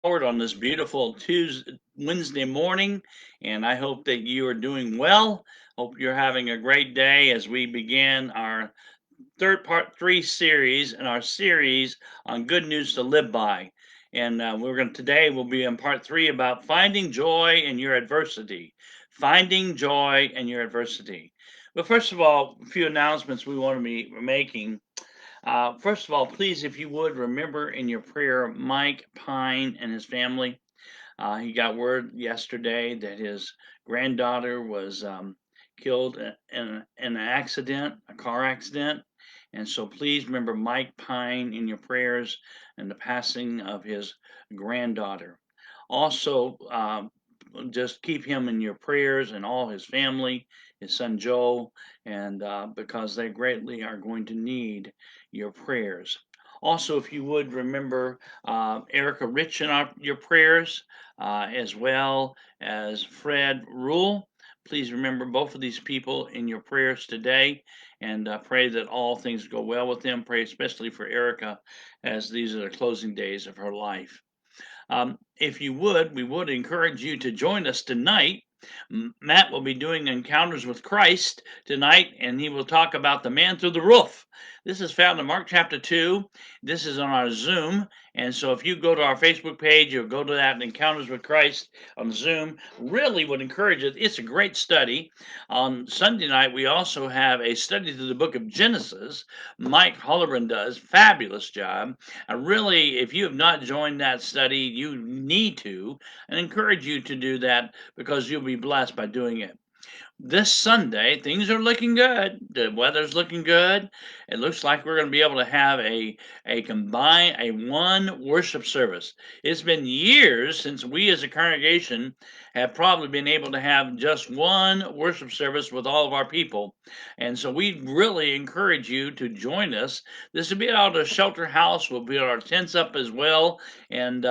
Forward on this beautiful Tuesday, Wednesday morning, and I hope that you are doing well. Hope you're having a great day as we begin our third part three series in our series on good news to live by. And we're going today we'll be in part three about finding joy in your adversity. Finding joy in your adversity. But first of all, a few announcements we want to be making. First of all, please, if you would, remember in your prayer Mike Pine and his family. He got word yesterday that his granddaughter was killed in an accident, a car accident. And so please remember Mike Pine in your prayers and the passing of his granddaughter. Also, just keep him in your prayers and all his family, his son Joe, and because they greatly are going to need your prayers. Also, if you would remember Erica Rich in your prayers, as well as Fred Rule. Please remember both of these people in your prayers today and pray that all things go well with them. Pray especially for Erica as these are the closing days of her life. If you would, we would encourage you to join us tonight. Matt will be doing Encounters with Christ tonight, and he will talk about the man through the roof. This is found in Mark chapter 2. This is on our Zoom. And so if you go to our Facebook page, you'll go to that Encounters with Christ on Zoom. Really would encourage it. It's a great study. On Sunday night, we also have a study through the book of Genesis. Mike Holleran does. Fabulous job. I really, if you have not joined that study, you need to, and encourage you to do that because you'll be blessed by doing it. This Sunday, things are looking good. The weather's looking good. It looks like we're going to be able to have a one worship service. It's been years since we as a congregation have probably been able to have just one worship service with all of our people. And so we really encourage you to join us. This will be out of the shelter house. We'll put our tents up as well. And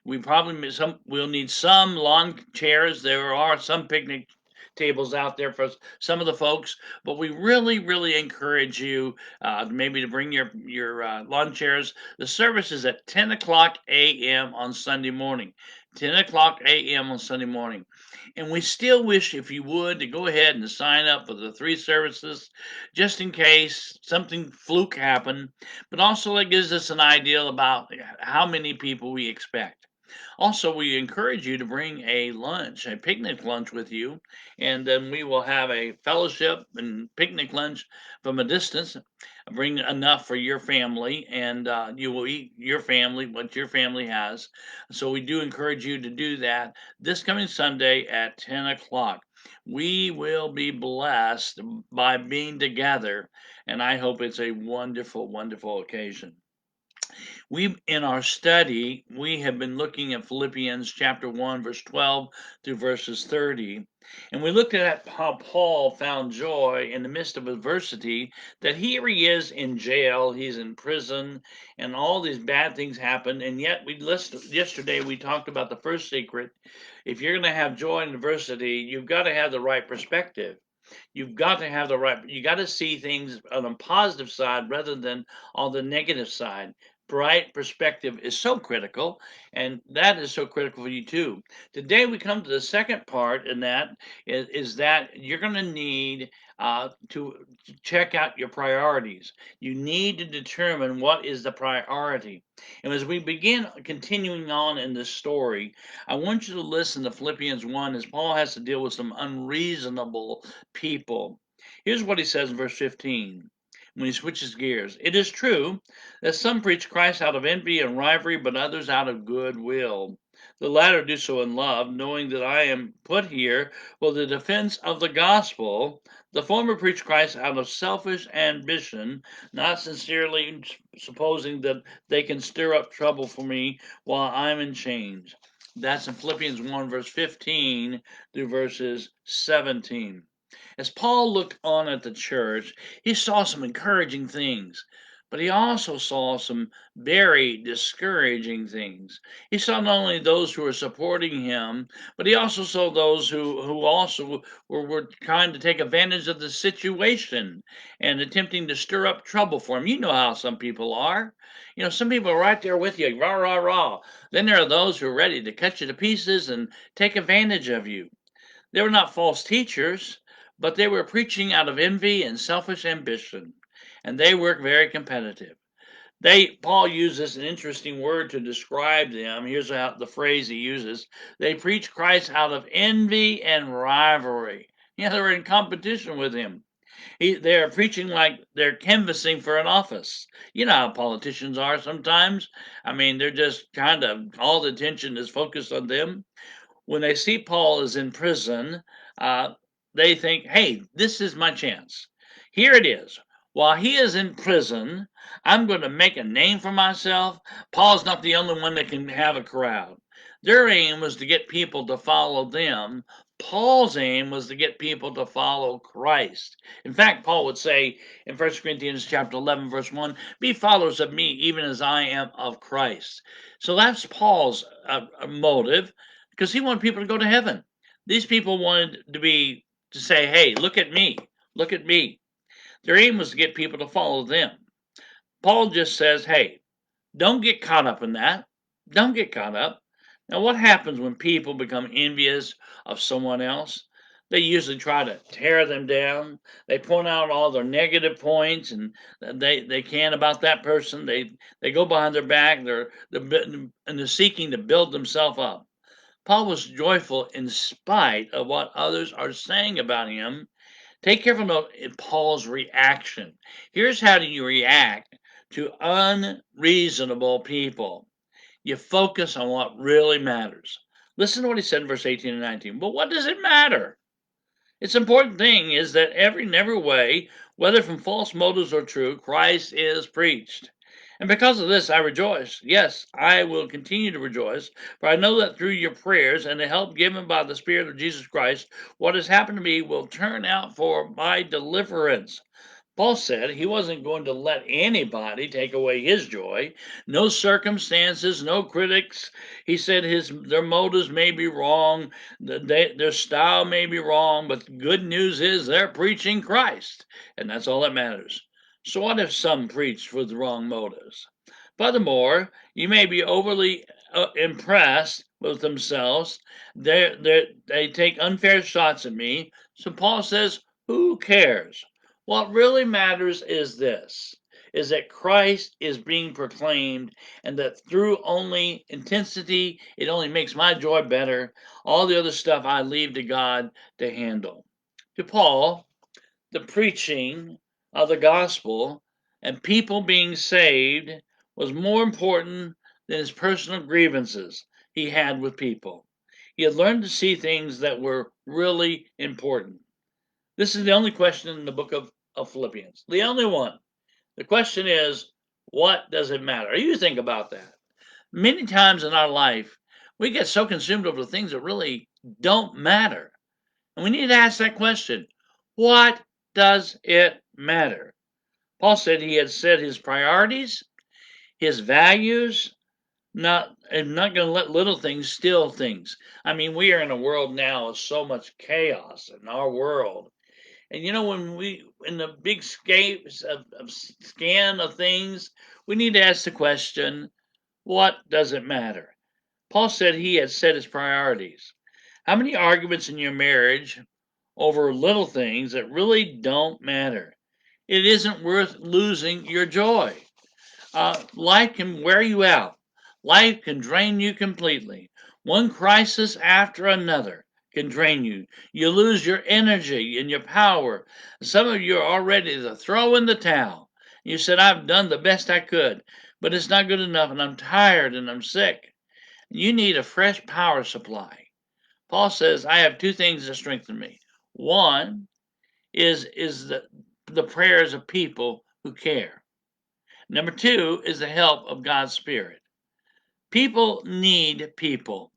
we'll need some lawn chairs. There are some picnic tables out there for some of the folks, but we really encourage you maybe to bring your lawn chairs. The service is at 10 o'clock a.m. on Sunday morning. 10 o'clock a.m. on Sunday morning. And we still wish, if you would, to go ahead and sign up for the three services just in case something fluke happened, but also it gives us an idea about how many people we expect. Also, we encourage you to bring a lunch, a picnic lunch with you, and then we will have a fellowship and picnic lunch from a distance. Bring enough for your family, and you will eat your family what your family has. So we do encourage you to do that this coming Sunday at 10 o'clock. We will be blessed by being together, and I hope it's a wonderful occasion. We in our study, we have been looking at Philippians chapter 1, verse 12 through verses 30. And we looked at how Paul found joy in the midst of adversity, that here he is in jail, he's in prison, and all these bad things happen. And yet yesterday we talked about the first secret. If you're going to have joy in adversity, you've got to have the right perspective. You got to see things on a positive side rather than on the negative side. Bright perspective is so critical, and that is so critical for you too. Today we come to the second part, and that is that you're going to need to check out your priorities. You need to determine what is the priority. And as we begin continuing on in this story, I want you to listen to Philippians 1 as Paul has to deal with some unreasonable people. Here's what he says in verse 15 when he switches gears. It is true that some preach Christ out of envy and rivalry, but others out of goodwill. The latter do so in love, knowing that I am put here for the defense of the gospel. The former preach Christ out of selfish ambition, not sincerely supposing that they can stir up trouble for me while I'm in chains. That's in Philippians 1, verse 15 through verses 17. As Paul looked on at the church, he saw some encouraging things. But he also saw some very discouraging things. He saw not only those who were supporting him, but he also saw those who also were trying to take advantage of the situation and attempting to stir up trouble for him. You know how some people are. You know, some people are right there with you, rah, rah, rah. Then there are those who are ready to cut you to pieces and take advantage of you. They were not false teachers, but they were preaching out of envy and selfish ambition, and they were very competitive. Paul uses an interesting word to describe them. Here's how the phrase he uses. They preach Christ out of envy and rivalry. Yeah, they were in competition with him. They're preaching like they're canvassing for an office. You know how politicians are sometimes. I mean, they're just kind of all the attention is focused on them. When they see Paul is in prison, uh, they think, hey, this is my chance. Here it is. While he is in prison, I'm going to make a name for myself. Paul's not the only one that can have a crowd. Their aim was to get people to follow them. Paul's aim was to get people to follow Christ. In fact, Paul would say in 1 Corinthians chapter 11, verse 1, be followers of me, even as I am of Christ. So that's Paul's motive because he wanted people to go to heaven. These people wanted to say, hey, look at me, look at me. Their aim was to get people to follow them. Paul just says, hey, don't get caught up in that. Don't get caught up. Now, what happens when people become envious of someone else? They usually try to tear them down. They point out all their negative points, and they can about that person. They go behind their back. They're seeking to build themselves up. Paul was joyful in spite of what others are saying about him. Take careful note in Paul's reaction. Here's how do you react to unreasonable people. You focus on what really matters. Listen to what he said in verse 18 and 19. But what does it matter? It's important thing is that in every way, whether from false motives or true, Christ is preached. And because of this, I rejoice. Yes, I will continue to rejoice, for I know that through your prayers and the help given by the Spirit of Jesus Christ, what has happened to me will turn out for my deliverance. Paul said he wasn't going to let anybody take away his joy. No circumstances, no critics. He said their motives may be wrong, their style may be wrong, but the good news is they're preaching Christ, and that's all that matters. So what if some preach with wrong motives? Furthermore, you may be overly impressed with themselves. They take unfair shots at me. So Paul says, who cares? What really matters is this, is that Christ is being proclaimed and that through only intensity, it only makes my joy better. All the other stuff I leave to God to handle. To Paul, the preaching of the gospel and people being saved was more important than his personal grievances he had with people. He had learned to see things that were really important. This is the only question in the book of Philippians. The only one. The question is, what does it matter? You think about that. Many times in our life, we get so consumed over the things that really don't matter. And we need to ask that question. What does it matter? Paul said he had set his priorities, his values, I'm not going to let little things steal things. I mean, we are in a world now of so much chaos in our world. And you know, in the big scan of things, we need to ask the question, what does it matter? Paul said he had set his priorities. How many arguments in your marriage over little things that really don't matter? It isn't worth losing your joy. Life can wear you out. Life can drain you completely. One crisis after another can drain you. You lose your energy and your power. Some of you are all ready to throw in the towel. You said, I've done the best I could, but it's not good enough, and I'm tired and I'm sick. You need a fresh power supply. Paul says, I have two things that strengthen me. One is the prayers of people who care. Number two is the help of God's Spirit. People need people.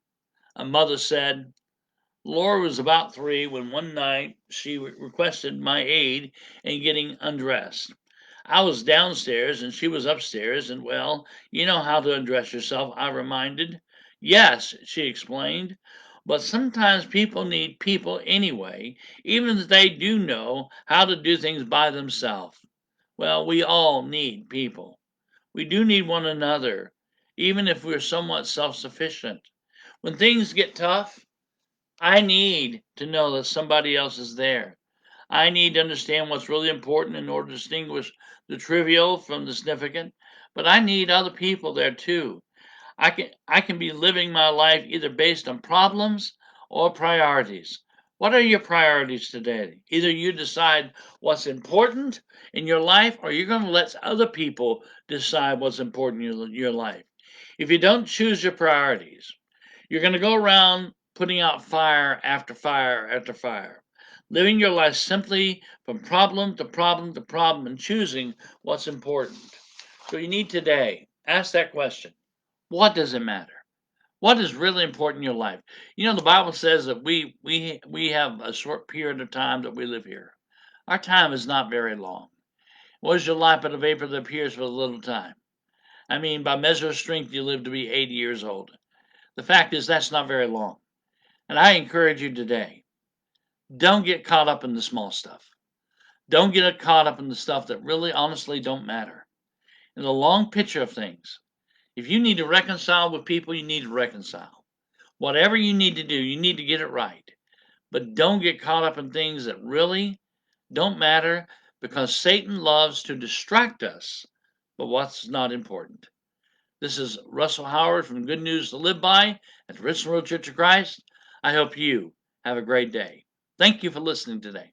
A mother said, Laura was about 3 when one night she requested my aid in getting undressed. I was downstairs and she was upstairs, and well, you know how to address yourself, I reminded. Yes, she explained, but sometimes people need people anyway, even if they do know how to do things by themselves. Well, we all need people. We do need one another, even if we're somewhat self sufficient. When things get tough, I need to know that somebody else is there. I need to understand what's really important in order to distinguish the trivial from the significant. But I need other people there too. I can be living my life either based on problems or priorities. What are your priorities today? Either you decide what's important in your life, or you're going to let other people decide what's important in your life. If you don't choose your priorities, you're going to go around putting out fire after fire after fire, living your life simply from problem to problem to problem and choosing what's important. So you need today ask that question. What does it matter? What is really important in your life? You know, the Bible says that we have a short period of time that we live here. Our time is not very long. What is your life but a vapor that appears for a little time? I mean, by measure of strength, you live to be 80 years old. The fact is, that's not very long. And I encourage you today, don't get caught up in the small stuff. Don't get caught up in the stuff that really, honestly, don't matter. In the long picture of things, if you need to reconcile with people, you need to reconcile. Whatever you need to do, you need to get it right. But don't get caught up in things that really don't matter because Satan loves to distract us but what's not important. This is Russell Howard from Good News to Live By at the Richland Road Church of Christ. I hope you have a great day. Thank you for listening today.